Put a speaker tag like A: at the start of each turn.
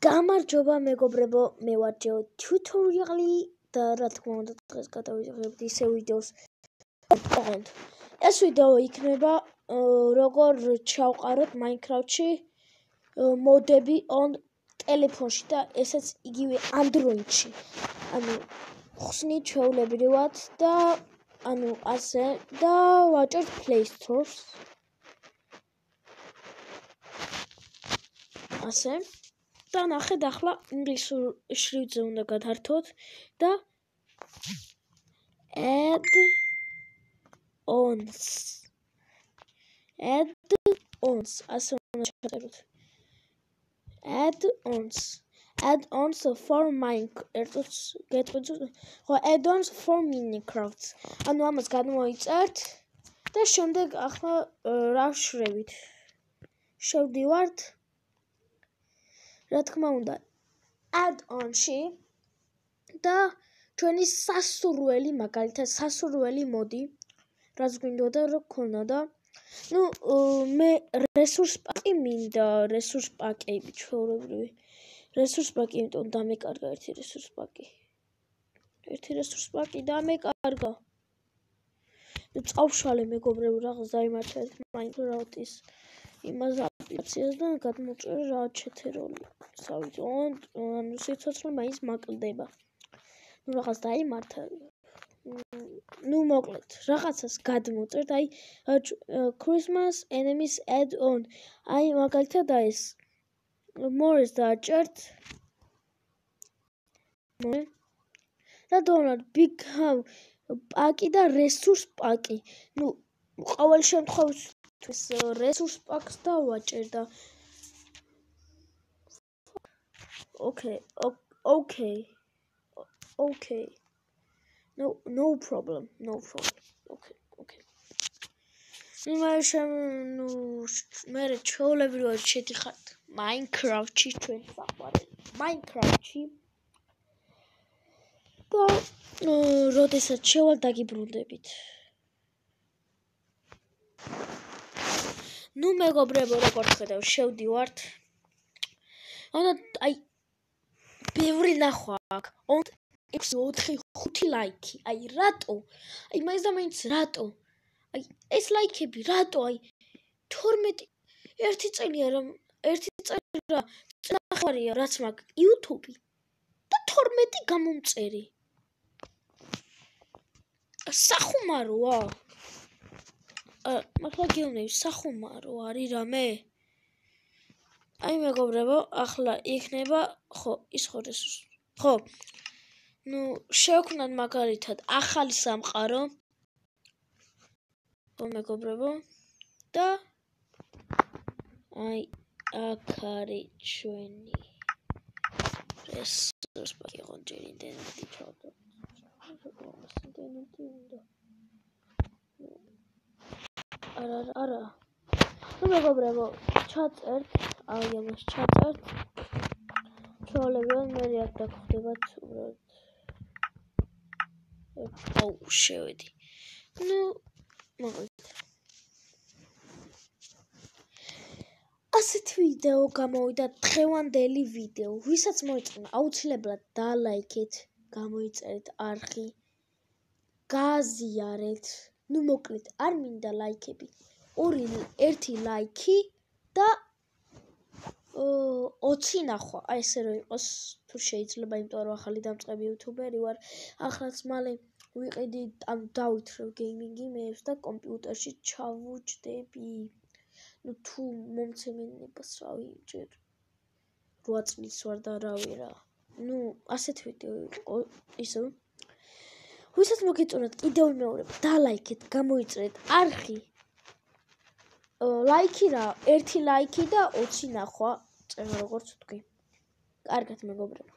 A: გამარჯობა მეგობრებო, მე ვარ ჯო ტიუტორიალი და რა თქმა უნდა დღეს გადავიღებთ ისე ვიდეოს. ეს ვიდეო იქნება როგორ ჩავყაროთ Minecraft-ში მოდები ტელეფონში და ესეც იგივე Android-ში. ანუ ხსნით ჩვეულებრივად და ანუ ასე და ვაჭერთ Play Store-ს. ასე და ნახეთ ახლა ინგლისურ შრიფტზე უნდა გადართოთ და add-ons ასე უნდა ჩატაროთ. add-ons for add-ons for Minecraft. ანუ ამას გადმოიწერთ და შემდეგ ახლა რა შევშრევით. შევდივართ რა თქმა უნდა add-on-ში და ჩვენი სასურველი მაგალითად სასურველი მოდი რაც გვინდოდა რომ ქონოდა მე resource pack-ი მინდა resource pack-ები ჩვეულებრივი resource pack-ი იმიტომ დამეკარგა ერთი resource pack-ი დამეკარგა წავშალე მეგობრებო რაღაც დაიმართა ერთ Minecraft-ის იმას აპლიკაციას და გადმოწერე რა ჩეთეროლი ანუ სიცოცხლე მაინც მაკლდება რაღაც დაიმართა მოკლედ რაღაცას გადმოწერთ აი Christmas enemies add-on აი მაგალითად ეს more-ს დააჭერთ და დონალდ big pack-ი და resource pack-ი ყოველ შემთხვევაში resource pack-ს დავაჭერ და okay no problem okay მე ჩვეულებრივად შედიხართ Minecraft-ში ჩვენ საყვარელი Minecraft-ში და როდესაც შევალ დაგიბრუნდებით მეგობრებო როგორც ხედავ შევდივართ აი ბევრი ნახვა აქ 6-4-5 ლაიქი აი რატო აი მაინც და მაინც რატო აი ეს ლაიქები რატო აი 12 ერთი წელია წინახარია რაც მაქვს YouTube და 12 გამომწერი სახუმაროა მართლა გეუბნები სახუმარო არის რამე აი მეგობრებო ახლა იქნება ის ხო შევქმნათ მაგალითად ახალი სამყარო მეგობრებო და აი აქ არის ჩვენი resource pack-ი ჯერ ინტერნეტი ჩავდა ინტერნეტი უნდა არა მეგობრებო ჩაწერთ აი ამას ჩაწერთ ჩვეულებრივად მე აქ დაგხვდებათ უბრალოდ შევედი მაგალითად ასეთ ვიდეო გამოვიდა დღევანდელი ვიდეო ვისაც მოიწონა აუცილებლად დალაიქეთ გამოიწერეთ არხი გააზიარეთ მოკლედ არ მინდა ლაიქები 1 ლაიქი და 20 ნახვა აი ესე რომ იყოს თუ შეიძლება იმიტომ რომ ახალი დამწყები იუთუბერი ვარ ახლაც მალე ვიყიდი ან დავითრევ გეიმინგი მეებს და კომპიუტერში ჩავუჯდები თუ მომცემენებას რავი ჯერ 8 წლის ვარ და რავი რა ასეთ ვიდეო იყო ისო ვისაც მოგეწონათ კიდევ მეორე დალაიქეთ გამოიწერეთ არხი ლაიქი რა 1 ლაიქი და 20 ნახვა წერა როგორც თქვი კარგად მეგობრებო